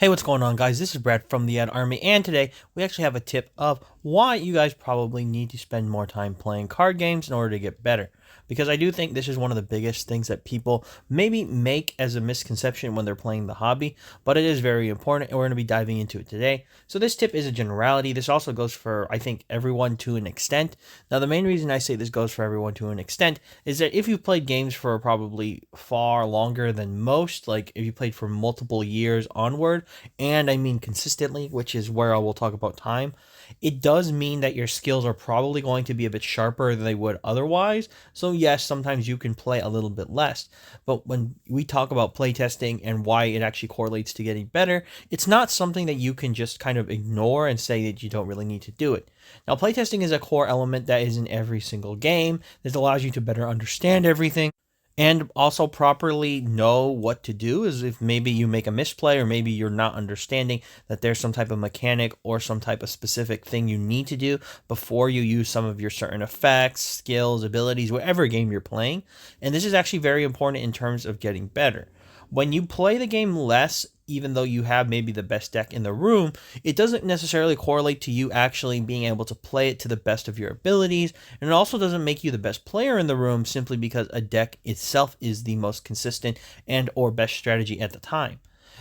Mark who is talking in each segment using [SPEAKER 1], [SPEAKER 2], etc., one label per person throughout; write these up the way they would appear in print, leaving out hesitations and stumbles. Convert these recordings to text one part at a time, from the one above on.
[SPEAKER 1] Hey, what's going on, guys? This is Brad from the Ad Army, and today we actually have a tip of why you guys probably need to spend more time playing card games in order to get better. Because I do think this is one of the biggest things that people maybe make as a misconception when they're playing the hobby, but it is very important, and we're going to be diving into it today. So this tip is a generality. This also goes for, I think, everyone to an extent. Now, the main reason I say this goes for everyone to an extent is that if you've played games for probably far longer than most, like if you played for multiple years onward, and I mean consistently, which is where I will talk about time, it does mean that your skills are probably going to be a bit sharper than they would otherwise. So yes, sometimes you can play a little bit less, but when we talk about playtesting and why it actually correlates to getting better, it's not something that you can just kind of ignore and say that you don't really need to do it. Now, playtesting is a core element that is in every single game. This allows you to better understand everything and also properly know what to do. Is if maybe you make a misplay, or maybe you're not understanding that there's some type of mechanic or some type of specific thing you need to do before you use some of your certain effects, skills, abilities, whatever game you're playing. And this is actually very important in terms of getting better. When you play the game less, even though you have maybe the best deck in the room, it doesn't necessarily correlate to you actually being able to play it to the best of your abilities. And it also doesn't make you the best player in the room simply because a deck itself is the most consistent and or best strategy at the time.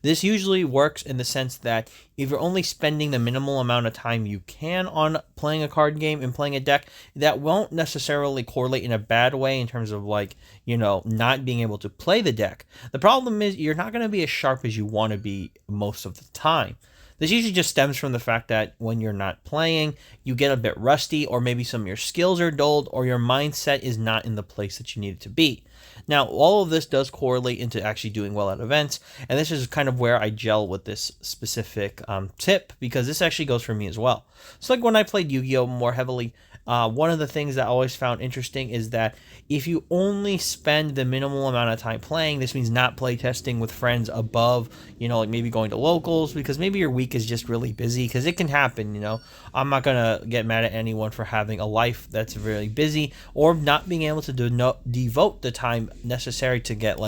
[SPEAKER 1] This usually works in the sense that if you're only spending the minimal amount of time you can on playing a card game and playing a deck, that won't necessarily correlate in a bad way in terms of not being able to play the deck. The problem is you're not going to be as sharp as you want to be most of the time. This usually just stems from the fact that when you're not playing, you get a bit rusty, or maybe some of your skills are dulled, or your mindset is not in the place that you need it to be. Now, all of this does correlate into actually doing well at events, and this is kind of where I gel with this specific tip, because this actually goes for me as well. So like when I played Yu-Gi-Oh more heavily, one of the things that I always found interesting is that if you only spend the minimal amount of time playing, this means not play testing with friends above, like maybe going to locals, because maybe your week is just really busy, because it can happen. I'm not going to get mad at anyone for having a life that's really busy or not being able to devote the time necessary to get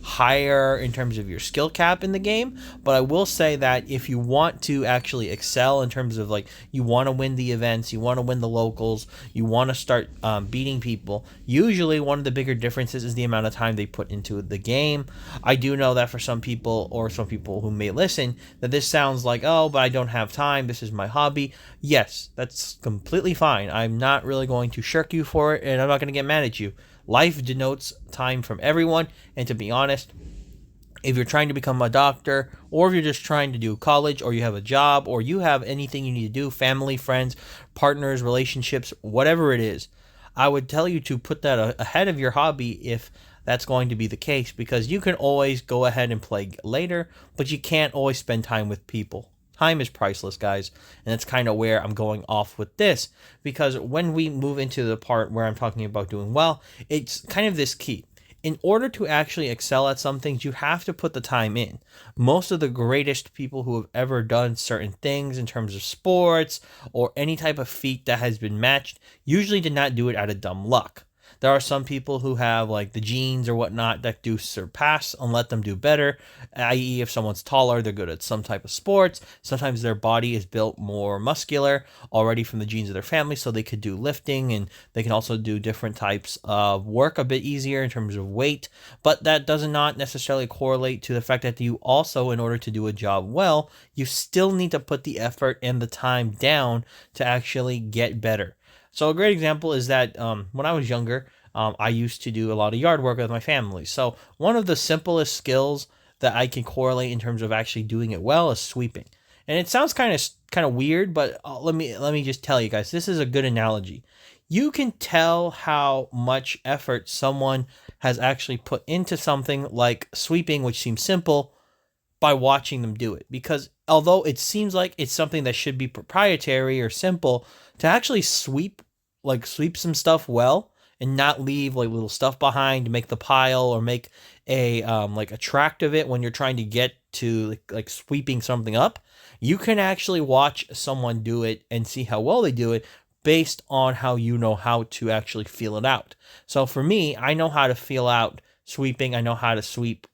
[SPEAKER 1] higher in terms of your skill cap in the game. But I will say that if you want to actually excel in terms of you want to win the events, you want to win the locals, you want to start beating people, usually one of the bigger differences is the amount of time they put into the game. I do know that for some people, or some people who may listen, that this sounds like, oh, but I don't have time, this is my hobby. Yes, that's completely fine. I'm not really going to shirk you for it, and I'm not going to get mad at you. Life denotes time from everyone, and to be honest, if you're trying to become a doctor, or if you're just trying to do college, or you have a job, or you have anything you need to do, family, friends, partners, relationships, whatever it is, I would tell you to put that ahead of your hobby if that's going to be the case, because you can always go ahead and play later, but you can't always spend time with people. Time is priceless, guys, and that's kind of where I'm going off with this, because when we move into the part where I'm talking about doing well, it's kind of this key. In order to actually excel at some things, you have to put the time in. Most of the greatest people who have ever done certain things in terms of sports or any type of feat that has been matched usually did not do it out of dumb luck. There are some people who have the genes or whatnot that do surpass and let them do better, i.e. if someone's taller, they're good at some type of sports. Sometimes their body is built more muscular already from the genes of their family, so they could do lifting, and they can also do different types of work a bit easier in terms of weight. But that does not necessarily correlate to the fact that you also, in order to do a job well, you still need to put the effort and the time down to actually get better. So a great example is that when I was younger, I used to do a lot of yard work with my family. So one of the simplest skills that I can correlate in terms of actually doing it well is sweeping. And it sounds kind of weird, but let me just tell you guys, this is a good analogy. You can tell how much effort someone has actually put into something like sweeping, which seems simple, by watching them do it. Because although it seems like it's something that should be proprietary or simple, to actually sweep some stuff well and not leave little stuff behind to make the pile, or make a a tract of it when you're trying to get to sweeping something up, you can actually watch someone do it and see how well they do it based on how you know how to actually feel it out. So for me, I know how to feel out sweeping. I know how to sweep.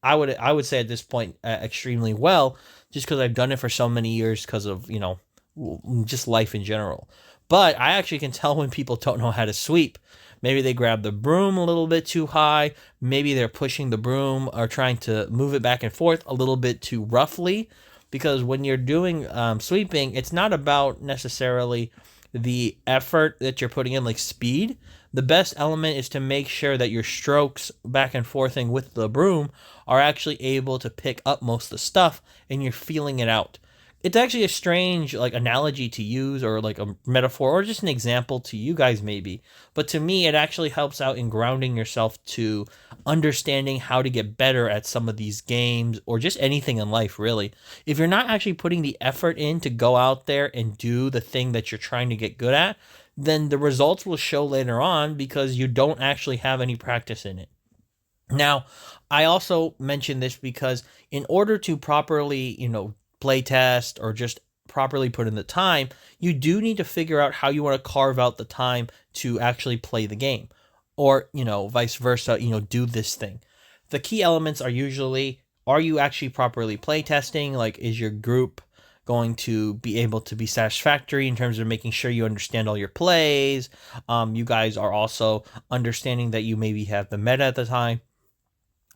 [SPEAKER 1] I would say at this point extremely well, just because I've done it for so many years because of just life in general. But I actually can tell when people don't know how to sweep. Maybe they grab the broom a little bit too high. Maybe they're pushing the broom or trying to move it back and forth a little bit too roughly. Because when you're doing sweeping, it's not about necessarily the effort that you're putting in, like speed. The best element is to make sure that your strokes back and forthing with the broom are actually able to pick up most of the stuff and you're feeling it out. It's actually a strange like analogy to use, or like a metaphor, or just an example to you guys maybe, but to me it actually helps out in grounding yourself to understanding how to get better at some of these games or just anything in life really. If you're not actually putting the effort in to go out there and do the thing that you're trying to get good at, then the results will show later on because you don't actually have any practice in it. Now, I also mention this because in order to properly, play test or just properly put in the time, you do need to figure out how you want to carve out the time to actually play the game, or, vice versa, do this thing. The key elements are usually, are you actually properly play testing? Like, is your group going to be able to be satisfactory in terms of making sure you understand all your plays? You guys are also understanding that you maybe have the meta at the time,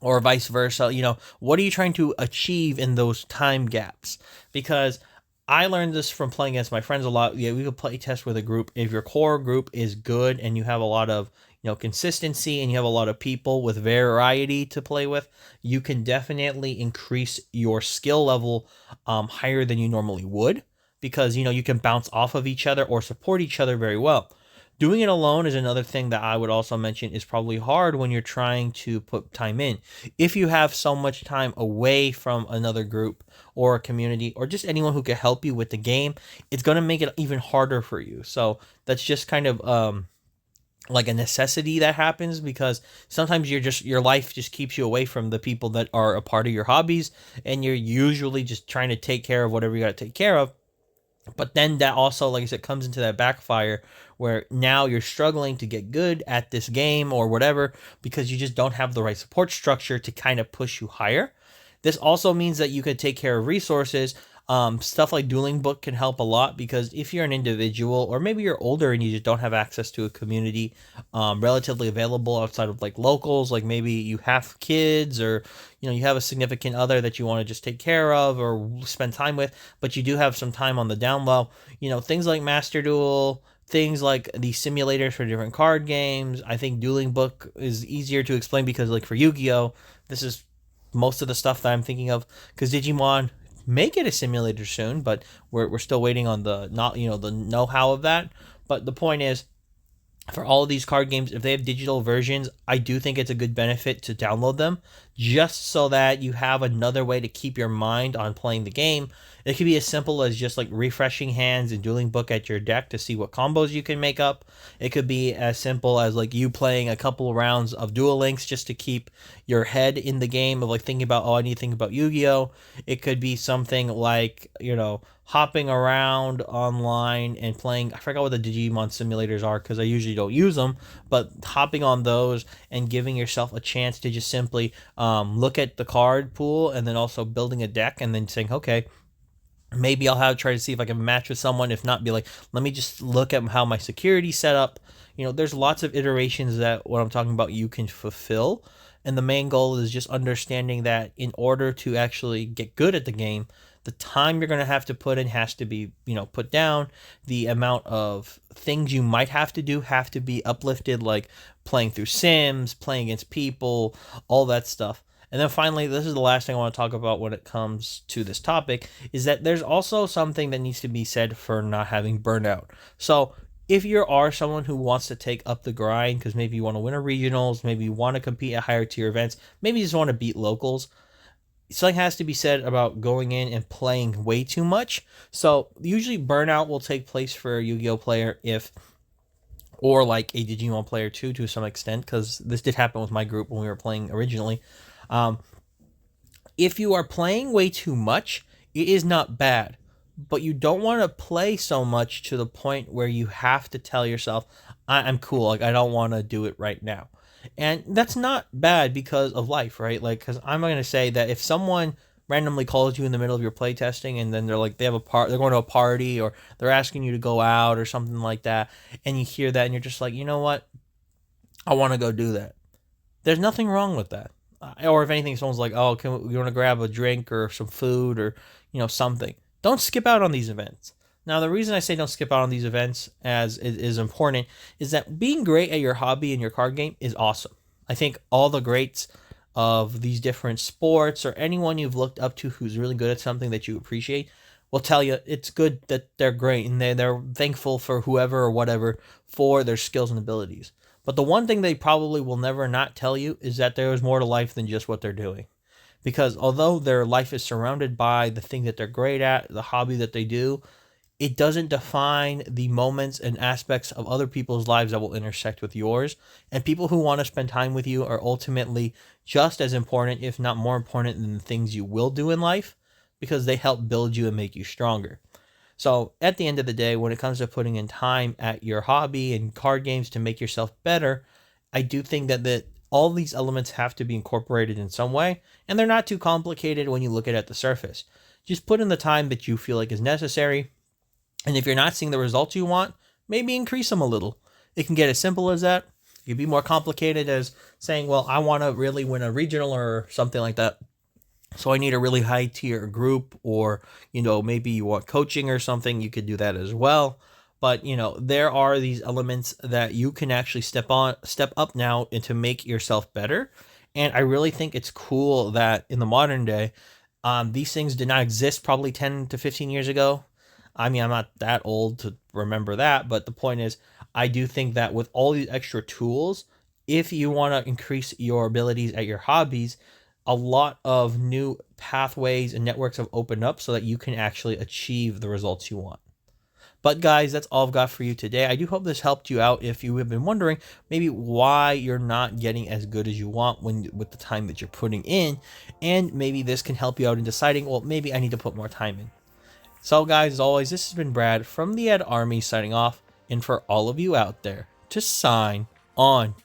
[SPEAKER 1] or vice versa. What are you trying to achieve in those time gaps? Because I learned this from playing against my friends a lot. Yeah, we could play test with a group. If your core group is good and you have a lot of consistency and you have a lot of people with variety to play with, you can definitely increase your skill level higher than you normally would, because you can bounce off of each other or support each other very well. Doing it alone is another thing that I would also mention is probably hard when you're trying to put time in. If you have so much time away from another group or a community or just anyone who can help you with the game, it's going to make it even harder for you. So that's just kind of like a necessity that happens, because sometimes your life just keeps you away from the people that are a part of your hobbies, and you're usually just trying to take care of whatever you got to take care of. But then that also, like I said, comes into that backfire where now you're struggling to get good at this game or whatever because you just don't have the right support structure to kind of push you higher. This also means that you could take care of resources. Stuff like Dueling Book can help a lot, because if you're an individual or maybe you're older and you just don't have access to a community relatively available outside of like locals, like maybe you have kids, or you have a significant other that you want to just take care of or spend time with, but you do have some time on the down low, things like Master Duel, things like the simulators for different card games. I think Dueling Book is easier to explain because, like, for Yu-Gi-Oh, this is most of the stuff that I'm thinking of, because Digimon may get a simulator soon, but we're still waiting on the the know-how of that. But the point is, for all of these card games, if they have digital versions, I do think it's a good benefit to download them, just so that you have another way to keep your mind on playing the game. It could be as simple as just like refreshing hands and Dueling Book at your deck to see what combos you can make up. It could be as simple as like you playing a couple of rounds of Duel Links just to keep your head in the game of like thinking about, oh, I need to think about Yu-Gi-Oh! It could be something like, hopping around online and playing. I forgot what the Digimon simulators are because I usually don't use them, but hopping on those and giving yourself a chance to just simply look at the card pool and then also building a deck and then saying, okay, maybe I'll try to see if I can match with someone. If not, be like, let me just look at how my security set up. There's lots of iterations that what I'm talking about you can fulfill. And the main goal is just understanding that in order to actually get good at the game, the time you're going to have to put in has to be, put down. The amount of things you might have to do have to be uplifted, like playing through Sims, playing against people, all that stuff. And then finally, this is the last thing I want to talk about when it comes to this topic, is that there's also something that needs to be said for not having burnout. So if you are someone who wants to take up the grind, because maybe you want to win a regionals, maybe you want to compete at higher tier events, maybe you just want to beat locals, something has to be said about going in and playing way too much. So usually burnout will take place for a Yu-Gi-Oh player or like a Digimon player too, to some extent, because this did happen with my group when we were playing originally. If you are playing way too much, it is not bad, but you don't want to play so much to the point where you have to tell yourself, I'm cool, like I don't want to do it right now. And that's not bad because of life, right? Like, because I'm going to say that if someone randomly calls you in the middle of your playtesting and then they're like, they're going to a party, or they're asking you to go out or something like that, and you hear that and you're just like, you know what? I want to go do that. There's nothing wrong with that. Or if anything, someone's like, oh, you want to grab a drink or some food or, something. Don't skip out on these events. Now, the reason I say don't skip out on these events, as it is important, is that being great at your hobby and your card game is awesome. I think all the greats of these different sports, or anyone you've looked up to who's really good at something that you appreciate, will tell you it's good that they're great and they're thankful for whoever or whatever for their skills and abilities. But the one thing they probably will never not tell you is that there is more to life than just what they're doing. Because although their life is surrounded by the thing that they're great at, the hobby that they do, it doesn't define the moments and aspects of other people's lives that will intersect with yours. And people who want to spend time with you are ultimately just as important, if not more important, than the things you will do in life, because they help build you and make you stronger. So at the end of the day, when it comes to putting in time at your hobby and card games to make yourself better, I do think that all these elements have to be incorporated in some way, and they're not too complicated when you look at the surface. Just put in the time that you feel like is necessary, and if you're not seeing the results you want, maybe increase them a little. It can get as simple as that. It can be more complicated as saying, well, I want to really win a regional or something like that. So I need a really high tier group, or, maybe you want coaching or something. You could do that as well. But, there are these elements that you can actually step up now and to make yourself better. And I really think it's cool that in the modern day, these things did not exist probably 10 to 15 years ago. I mean, I'm not that old to remember that, but the point is, I do think that with all these extra tools, if you want to increase your abilities at your hobbies, a lot of new pathways and networks have opened up so that you can actually achieve the results you want. But guys, that's all I've got for you today. I do hope this helped you out if you have been wondering maybe why you're not getting as good as you want with the time that you're putting in, and maybe this can help you out in deciding, well, maybe I need to put more time in. So guys, as always, this has been Brad from the Ed Army signing off, and for all of you out there, to sign on.